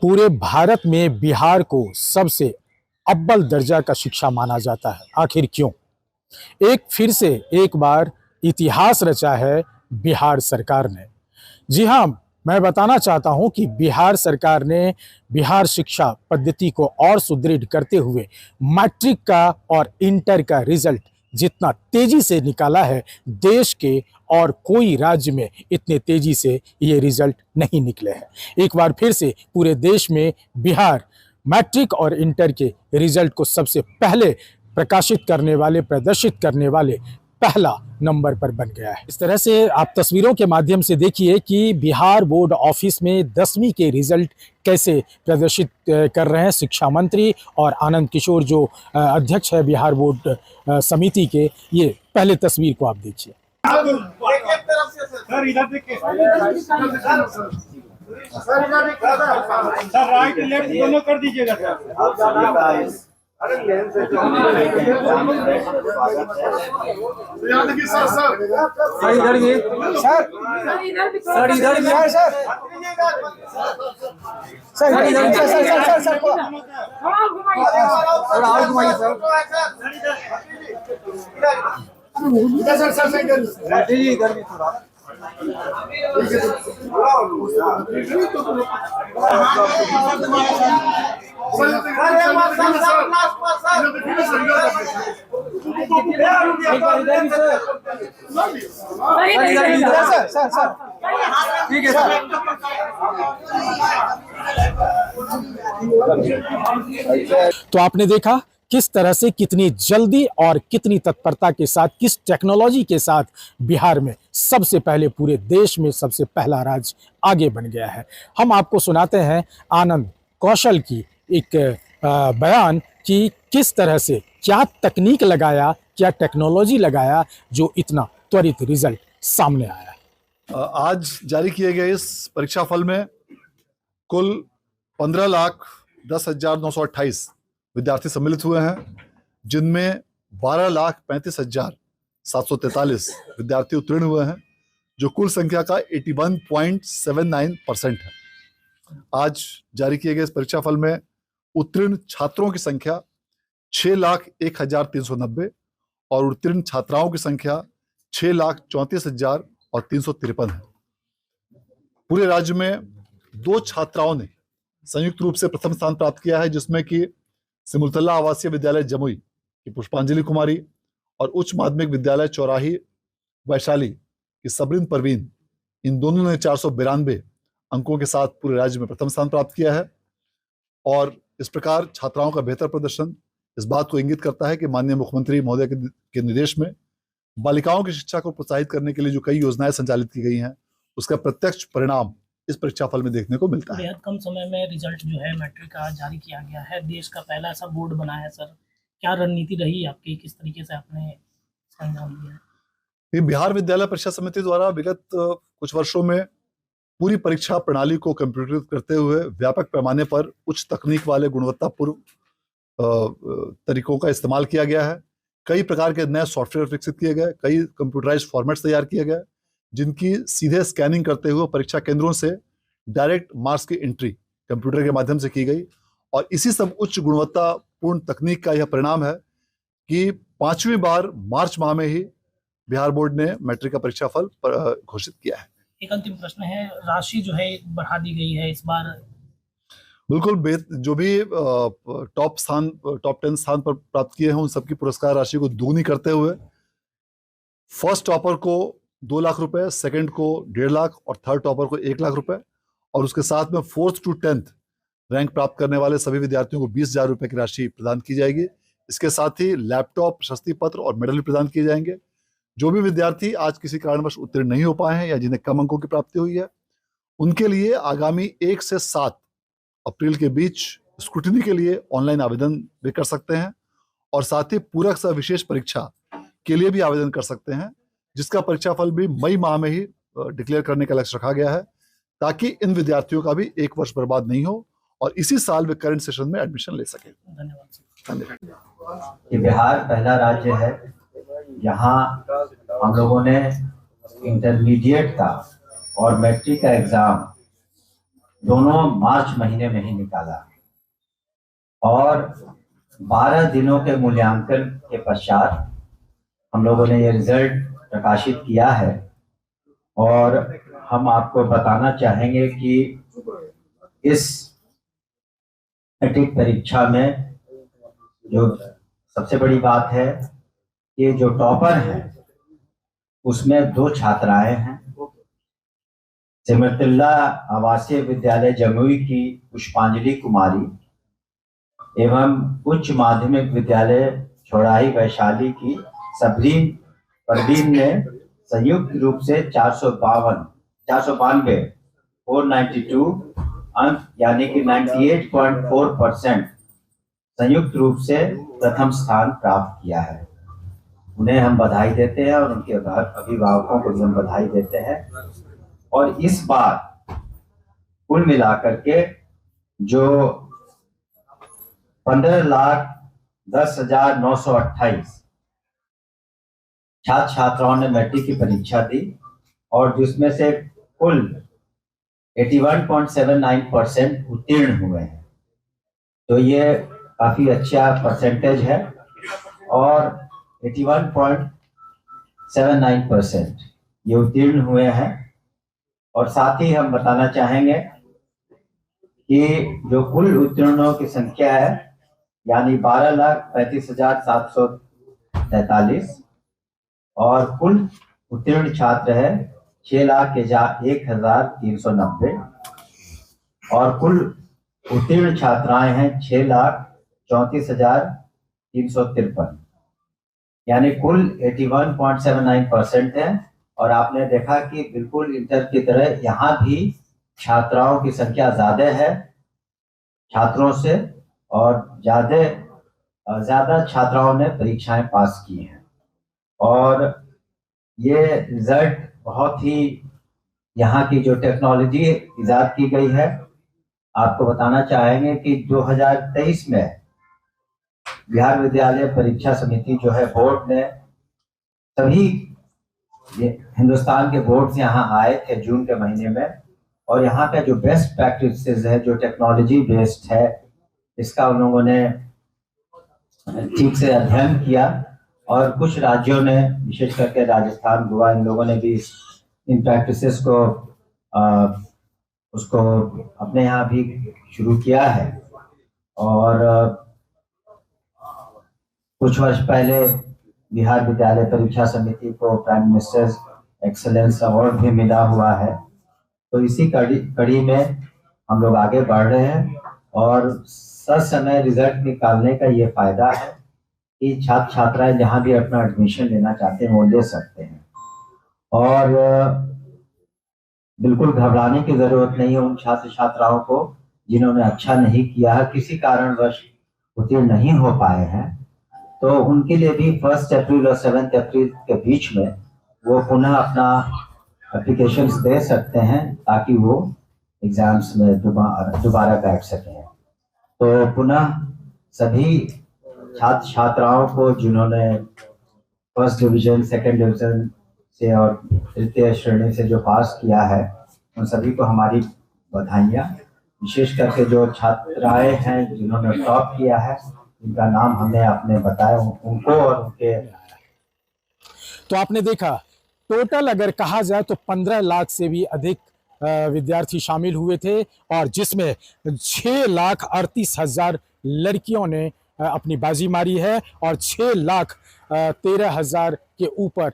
पूरे भारत में बिहार को सबसे अव्वल दर्जा का शिक्षा माना जाता है। आखिर क्यों? फिर से एक बार इतिहास रचा है बिहार सरकार ने। जी हाँ, मैं बताना चाहता हूं कि बिहार सरकार ने बिहार शिक्षा पद्धति को और सुदृढ़ करते हुए मैट्रिक का और इंटर का रिजल्ट जितना तेजी से निकाला है, देश के और कोई राज्य में इतने तेजी से ये रिजल्ट नहीं निकले हैं। एक बार फिर से पूरे देश में बिहार मैट्रिक और इंटर के रिजल्ट को सबसे पहले प्रकाशित करने वाले, प्रदर्शित करने वाले पहला नंबर पर बन गया है। इस तरह से आप तस्वीरों के माध्यम से देखिए कि बिहार बोर्ड ऑफिस में 10वीं के रिजल्ट कैसे प्रदर्शित कर रहे हैं शिक्षा मंत्री और आनंद किशोर जो अध्यक्ष है बिहार बोर्ड समिति के। ये पहले तस्वीर को आप देखिए। सर राइट लेफ्ट दोनों कर दीजिएगा सर। अरे लेन से सर इधर भी सर इधर भी सर इधर सर और घुमाइए सर इधर भी थोड़ा ठीक है सर। तो आपने देखा किस तरह से कितनी जल्दी और कितनी तत्परता के साथ, किस टेक्नोलॉजी के साथ बिहार में सबसे पहले पूरे देश में सबसे पहला राज्य आगे बन गया है। हम आपको सुनाते हैं आनंद कौशल की एक बयान कि किस तरह से क्या तकनीक लगाया, क्या टेक्नोलॉजी लगाया जो इतना त्वरित रिजल्ट सामने आया। आज जारी किए गए इस परीक्षा फल में कुल 15,10,928 विद्यार्थी सम्मिलित हुए हैं, जिनमें 12,35,743 विद्यार्थी उत्तीर्ण हुए हैं, जो कुल संख्या का 81.79% है। आज जारी किए गए इस परीक्षा फल में उत्तीर्ण छात्रों की संख्या 6,01,390 और उत्तीर्ण छात्राओं की संख्या 6,34,353 है। पूरे राज्य में 2 छात्राओं ने संयुक्त रूप से प्रथम स्थान प्राप्त किया है, जिसमें कि सिमुलतला आवासीय विद्यालय जमुई की पुष्पांजलि कुमारी और उच्च माध्यमिक विद्यालय चौराही वैशाली की सबरिन परवीन, इन दोनों ने 492 अंकों के साथ पूरे राज्य में प्रथम स्थान प्राप्त किया है। और इस प्रकार छात्राओं का बेहतर प्रदर्शन इस बात को इंगित करता है कि माननीय मुख्यमंत्री महोदय के निर्देश में बालिकाओं की शिक्षा को प्रोत्साहित करने के लिए जो कई योजनाएं संचालित की गई हैं, उसका प्रत्यक्ष परिणाम इस परीक्षा फल में देखने को मिलता है। बेहद कम समय में रिजल्ट जो है मैट्रिक का जारी किया गया है, देश का पहला ऐसा बोर्ड बना है। सर, क्या रणनीति रही आपकी, किस तरीके से आपने अंजाम दिया? बिहार विद्यालय परीक्षा समिति द्वारा विगत कुछ वर्षों में पूरी परीक्षा प्रणाली को कंप्यूटरीकृत करते हुए व्यापक पैमाने पर उच्च तकनीक वाले गुणवत्तापूर्ण तरीकों का इस्तेमाल किया गया है। कई प्रकार के नए सॉफ्टवेयर विकसित किए गए, कई कंप्यूटराइज्ड फॉर्मेट्स तैयार किए गए, जिनकी सीधे स्कैनिंग करते हुए परीक्षा केंद्रों से डायरेक्ट मार्क्स की एंट्री कंप्यूटर के माध्यम से की गई। और इसी सब उच्च गुणवत्तापूर्ण तकनीक का यह परिणाम है कि 5वीं बार मार्च माह में ही बिहार बोर्ड ने मैट्रिक का परीक्षा फल घोषित किया है। एक अंतिम प्रश्न है, राशि जो है बढ़ा दी गई है इस बार? बिल्कुल, जो भी टॉप 10 स्थान पर प्राप्त किए हैं उन सबकी पुरस्कार राशि को दोगुनी करते हुए फर्स्ट टॉपर को 2 लाख रुपए, सेकंड को 1.5 लाख और थर्ड टॉपर को 1 लाख रुपए, और उसके साथ में 4th to 10th रैंक प्राप्त करने वाले सभी विद्यार्थियों को 20,000 रुपए की राशि प्रदान की जाएगी। इसके साथ ही लैपटॉप, प्रशस्ति पत्र और मेडल भी प्रदान किए जाएंगे। जो भी विद्यार्थी आज किसी कारणवश उत्तीर्ण नहीं हो पाए हैं या जिन्हें कम अंकों की प्राप्ति हुई है, उनके लिए आगामी 1 से 7 अप्रैल के बीच स्क्रूटिनी के लिए ऑनलाइन आवेदन भी कर सकते हैं, और साथ ही पूरक सह विशेष परीक्षा के लिए भी आवेदन कर सकते हैं, जिसका परीक्षाफल भी मई माह में ही डिक्लेयर करने का लक्ष्य रखा गया है, ताकि इन विद्यार्थियों का भी 1 वर्ष बर्बाद नहीं हो और इसी साल वे करंट सेशन में एडमिशन ले सके। धन्यवाद। ये बिहार पहला राज्य है जहाँ हम लोगों ने इंटरमीडिएट का और मैट्रिक का एग्जाम दोनों मार्च महीने में ही निकाला और 12 दिनों के मूल्यांकन के पश्चात हम लोगों ने ये रिजल्ट प्रकाशित किया है। और हम आपको बताना चाहेंगे कि इस मैट्रिक परीक्षा में जो सबसे बड़ी बात है कि जो टॉपर हैं उसमें 2 छात्राएं हैं। सिमरतुल्ला आवासीय विद्यालय जमुई की पुष्पांजलि कुमारी एवं उच्च माध्यमिक विद्यालय छोड़ाही वैशाली की सबरीन परवीन ने संयुक्त रूप से 492 अंक यानी कि 98.4% संयुक्त रूप से प्रथम स्थान प्राप्त किया है। उन्हें हम बधाई देते हैं और उनके अभिभावकों को भी हम बधाई देते हैं। और इस बार कुल मिलाकर के जो 15,10,928 छात्र छात्राओं ने मैट्रिक की परीक्षा दी और जिसमें से कुल 81.79% उत्तीर्ण हुए हैं। तो ये काफी अच्छा परसेंटेज है और 81.79% ये उत्तीर्ण हुए हैं। और साथ ही हम बताना चाहेंगे कि जो कुल उत्तीर्णों की संख्या है यानी 12,35,743 और कुल उत्तीर्ण छात्र है 6,01,390 और कुल उत्तीर्ण छात्राएं हैं 6,34,353 यानी कुल 81.79% है। और आपने देखा कि बिल्कुल इंटर की तरह यहाँ भी छात्राओं की संख्या ज्यादा है छात्रों से और ज्यादा छात्राओं ने परीक्षाएं पास की हैं। और ये रिजल्ट बहुत ही यहाँ की जो टेक्नोलॉजी इजाद की गई है, आपको बताना चाहेंगे कि 2023 में बिहार विद्यालय परीक्षा समिति जो है बोर्ड ने सभी हिंदुस्तान के बोर्ड यहाँ आए थे जून के महीने में और यहाँ का जो बेस्ट प्रैक्टिसेस है जो टेक्नोलॉजी बेस्ड है इसका उन लोगों ने ठीक से अध्ययन किया। और कुछ राज्यों ने विशेष करके राजस्थान गोवा इन लोगों ने भी इन प्रैक्टिसेस को उसको अपने यहाँ भी शुरू किया है। और कुछ वर्ष पहले बिहार विद्यालय परीक्षा समिति को प्राइम मिनिस्टर्स एक्सेलेंस अवार्ड भी मिला हुआ है। तो इसी कड़ी में हम लोग आगे बढ़ रहे हैं और समय रिजल्ट निकालने का ये फायदा है कि छात्र छात्राएं जहां भी अपना एडमिशन लेना चाहते हैं वो ले सकते हैं और बिल्कुल घबराने की जरूरत नहीं है उन छात्र छात्राओं को जिन्होंने अच्छा नहीं किया है, किसी कारणवश उत्तीर्ण नहीं हो पाए हैं। तो उनके लिए भी 1 अप्रैल और 7 अप्रैल के बीच में वो पुनः अपना एप्लीकेशंस दे सकते हैं ताकि वो एग्जाम्स में दोबारा बैठ सकें। तो पुनः सभी छात्र छात्राओं को जिन्होंने 1st डिवीजन 2nd डिवीजन से और तृतीय श्रेणी से जो पास किया है उन सभी को हमारी बधाइयाँ। विशेष करके जो छात्राएं हैं जिन्होंने टॉप किया है उनका नाम हमने आपने बताया उनको और उनके। तो आपने देखा टोटल अगर कहा जाए तो 15 लाख से भी अधिक विद्यार्थी शामिल हुए थे और जिसमें 6,38,000 लड़कियों ने अपनी बाजी मारी है और 6,13,000 के ऊपर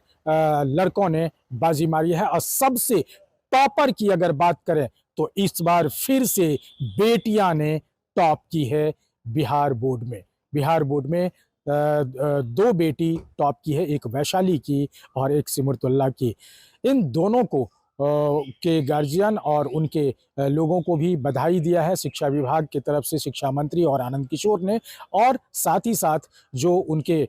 लड़कों ने बाजी मारी है। और सबसे टॉपर की अगर बात करें तो इस बार फिर से बेटियां ने टॉप की है बिहार बोर्ड में। बिहार बोर्ड में 2 बेटी टॉप की है, एक वैशाली की और एक सिमरतुल्ला की। इन दोनों को के गार्जियन और उनके लोगों को भी बधाई दिया है शिक्षा विभाग की तरफ से शिक्षा मंत्री और आनंद किशोर ने। और साथ ही साथ जो उनके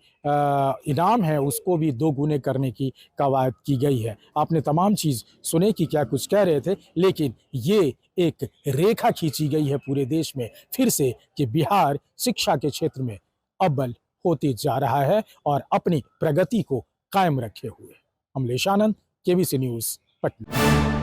इनाम है उसको भी 2 गुने करने की कवायद की गई है। आपने तमाम चीज़ सुने कि क्या कुछ कह रहे थे, लेकिन ये एक रेखा खींची गई है पूरे देश में फिर से कि बिहार शिक्षा के क्षेत्र में अव्वल होते जा रहा है और अपनी प्रगति को कायम रखे हुए। अमलेश आनंद, केबीसी न्यूज़, पटना।